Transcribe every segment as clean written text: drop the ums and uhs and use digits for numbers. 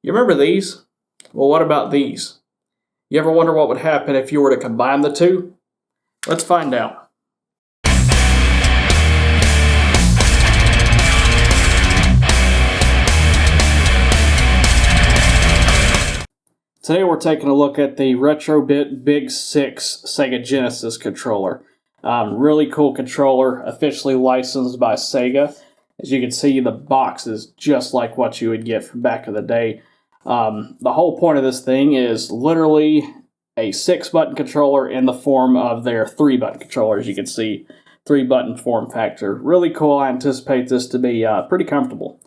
You remember these? Well, what about these? You ever wonder what would happen if you were to combine the two? Let's find out. Today we're taking a look at the Retrobit Big 6 Sega Genesis controller. Really cool controller, officially licensed by Sega. As you can see, the box is just like what you would get from back in the day. The whole point of this thing is literally a 6-button controller in the form of their 3-button controller. As you can see, 3-button form factor. Really cool. I anticipate this to be pretty comfortable.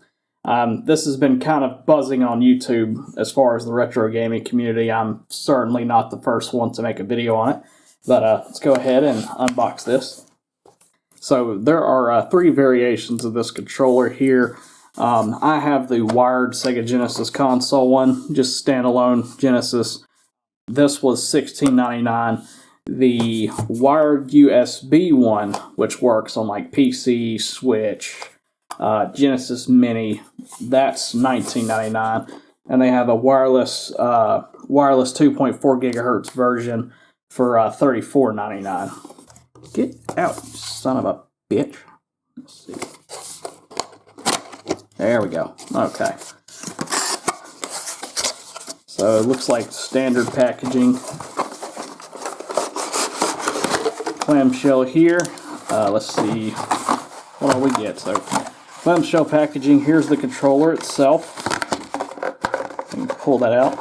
This has been kind of buzzing on YouTube as far as the retro gaming community. I'm certainly not the first one to make a video on it, but let's go ahead and unbox this. So there are 3 variations of this controller here. I have the wired Sega Genesis console one, just standalone Genesis. This was $16.99. The wired USB one, which works on like PC, Switch, Genesis Mini, that's $19.99, and they have a wireless 2.4 gigahertz version for $34.99. Get out, you son of a bitch. Let's see. There we go. Okay. So it looks like standard packaging. Clamshell here. Let's see what all we get. So clamshell packaging. Here's the controller itself. You can pull that out.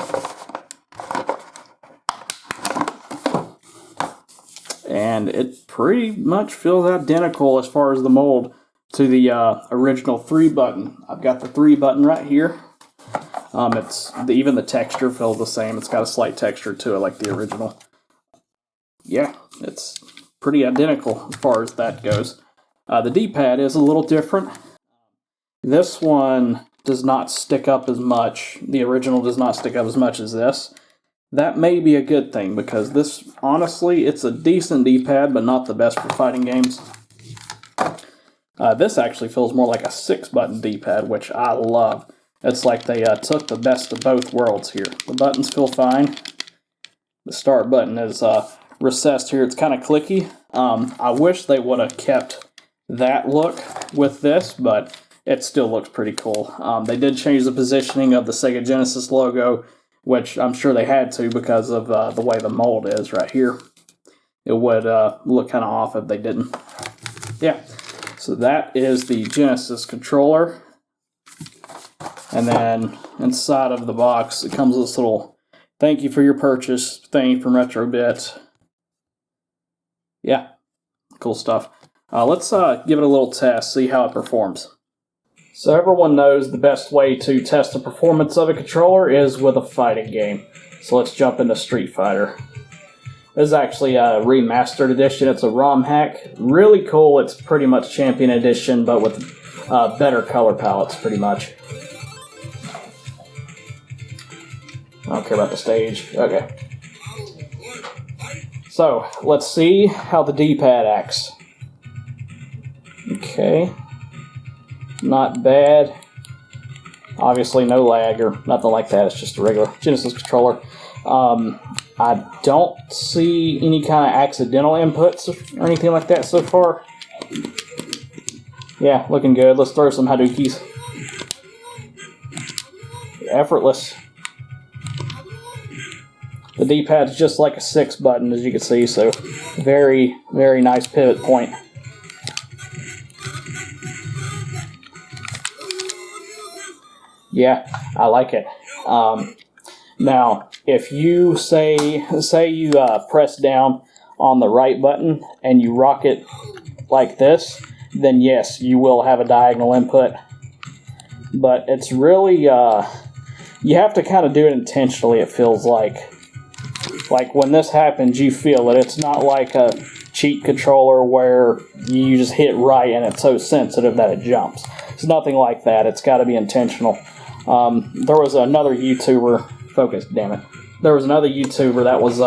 And it pretty much feels identical as far as the mold to the original 3-button. I've got the 3-button right here. Even the texture feels the same. It's got a slight texture to it like the original. Yeah, it's pretty identical as far as that goes. The D-pad is a little different. This one does not stick up as much. The original does not stick up as much as this. That may be a good thing, because this, honestly, it's a decent D-pad, but not the best for fighting games. This actually feels more like a 6-button D-pad, which I love. It's like they took the best of both worlds here. The buttons feel fine. The start button is recessed here. It's kind of clicky. I wish they would have kept that look with this, but it still looks pretty cool. They did change the positioning of the Sega Genesis logo, which I'm sure they had to because of the way the mold is right here. It would look kind of off if they didn't. Yeah, so that is the Genesis controller. And then inside of the box, it comes with this little thank you for your purchase thing from Retrobit. Yeah, cool stuff. Let's give it a little test, see how it performs. So everyone knows the best way to test the performance of a controller is with a fighting game. So let's jump into Street Fighter. This is actually a remastered edition. It's a ROM hack. Really cool. It's pretty much Champion Edition, but with better color palettes, pretty much. I don't care about the stage. Okay. So, let's see how the D-pad acts. Okay. Not bad. Obviously no lag or nothing like that. It's just a regular Genesis controller. I don't see any kind of accidental inputs or anything like that so far. Yeah, looking good. Let's throw some Hadoukis. Effortless. The D-pad is just like a 6-button, as you can see, so very, very nice pivot point. Yeah, I like it. Now, if you say you press down on the right button and you rock it like this, then yes, you will have a diagonal input. But it's really, you have to kind of do it intentionally, it feels like. Like when this happens, you feel it. It's not like a cheat controller where you just hit right and it's so sensitive that it jumps. It's nothing like that. It's got to be intentional. There was another YouTuber, focus, damn it. There was another YouTuber that was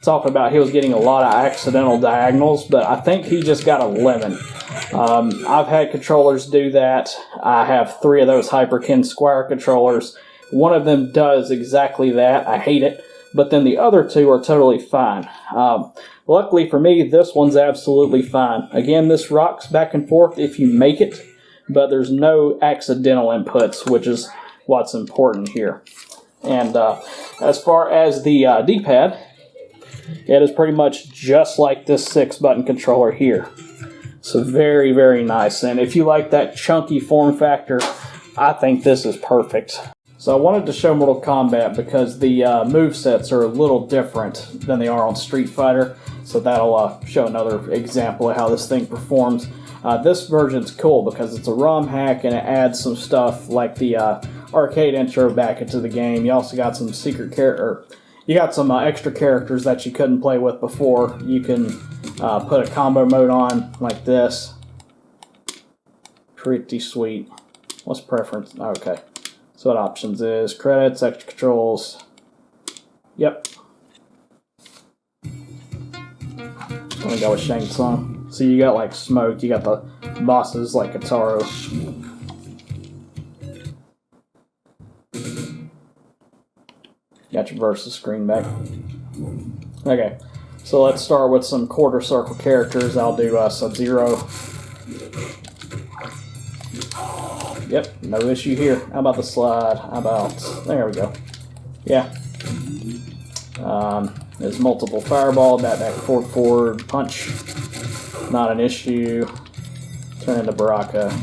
talking about he was getting a lot of accidental diagonals, but I think he just got a lemon. I've had controllers do that. I have 3 of those Hyperkin Squire controllers one of them does exactly that. I hate it. But then the other two are totally fine. Luckily for me, this one's absolutely fine. Again, this rocks back and forth if you make it, but there's no accidental inputs, which is what's important here. And as far as the D-pad, it is pretty much just like this 6-button controller here. So very, very nice. And if you like that chunky form factor, I think this is perfect. So I wanted to show Mortal Kombat because the movesets are a little different than they are on Street Fighter. So that'll show another example of how this thing performs. This version's cool because it's a ROM hack and it adds some stuff like the arcade intro back into the game. You also got some secret you got some extra characters that you couldn't play with before. You can put a combo mode on like this. Pretty sweet. What's preference? Okay. So what options is credits, extra controls. Yep. I'm gonna go with Shang Tsung. So you got like Smoke, you got the bosses like Kataro. Got your versus screen back. Okay, so let's start with some quarter circle characters. I'll do Sub-Zero. Yep, no issue here. How about the slide? How about... There we go. Yeah. There's multiple fireball, back, forward, punch. Not an issue. Turn into Baraka.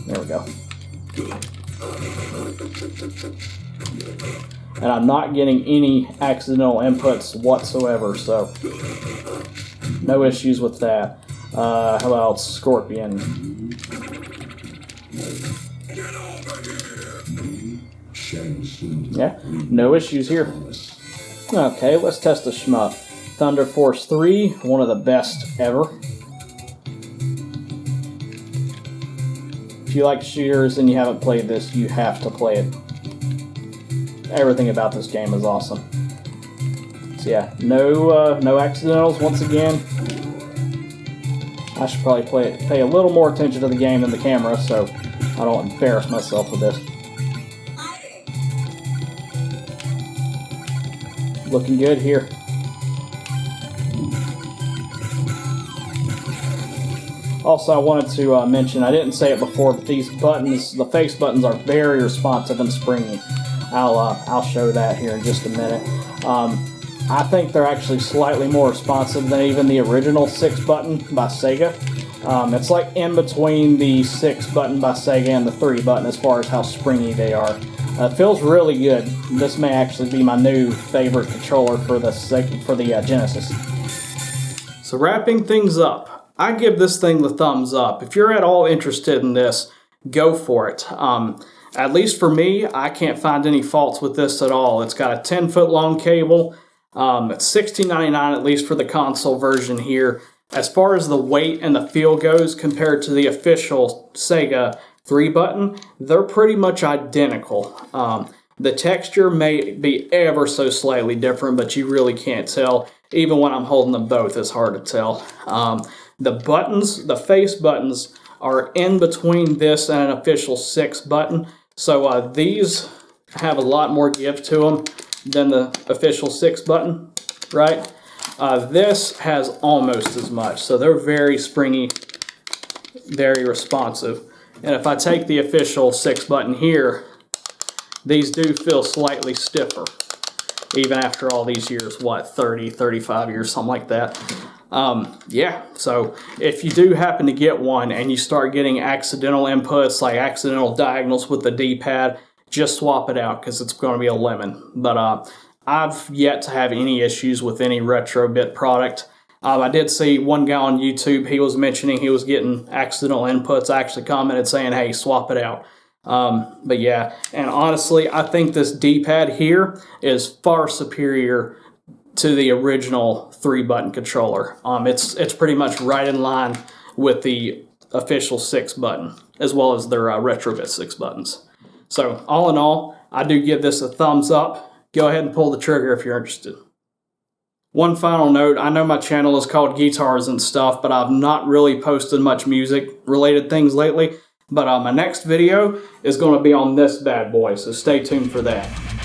There we go. And I'm not getting any accidental inputs whatsoever, so no issues with that. How about Scorpion? Yeah, no issues here. Okay, let's test the shmup. Thunder Force 3, one of the best ever. If you like shooters and you haven't played this, you have to play it. Everything about this game is awesome. So yeah, no accidentals once again. I should probably pay a little more attention to the game than the camera so I don't embarrass myself with this. Looking good here. Also, I wanted to mention, I didn't say it before, but these buttons, the face buttons, are very responsive and springy. I'll show that here in just a minute. I think they're actually slightly more responsive than even the original 6-button by Sega. It's like in between the 6-button by Sega and the 3-button as far as how springy they are. It feels really good. This may actually be my new favorite controller for the Genesis. So wrapping things up, I give this thing the thumbs up. If you're at all interested in this, go for it. At least for me, I can't find any faults with this at all. It's got a 10-foot long cable. It's $16.99 at least for the console version here. As far as the weight and the feel goes compared to the official Sega 3-button, they're pretty much identical. The texture may be ever so slightly different, but you really can't tell. Even when I'm holding them both, it's hard to tell. The buttons, the face buttons, are in between this and an official 6-button. So these have a lot more give to them than the official 6-button, right? This has almost as much. So they're very springy, very responsive. And if I take the official 6-button here, these do feel slightly stiffer, even after all these years, what, 30, 35 years, something like that. Yeah, so if you do happen to get one and you start getting accidental inputs, like accidental diagonals with the D-pad, just swap it out because it's going to be a lemon. But I've yet to have any issues with any Retrobit product. I did see one guy on YouTube, he was mentioning he was getting accidental inputs. I actually commented saying, hey, swap it out. But yeah, and honestly, I think this D-pad here is far superior to the original 3-button controller. It's pretty much right in line with the official 6-button, as well as their Retrobit 6 buttons. So all in all, I do give this a thumbs up. Go ahead and pull the trigger if you're interested. One final note, I know my channel is called Guitars and Stuff, but I've not really posted much music-related things lately. But my next video is going to be on this bad boy, so stay tuned for that.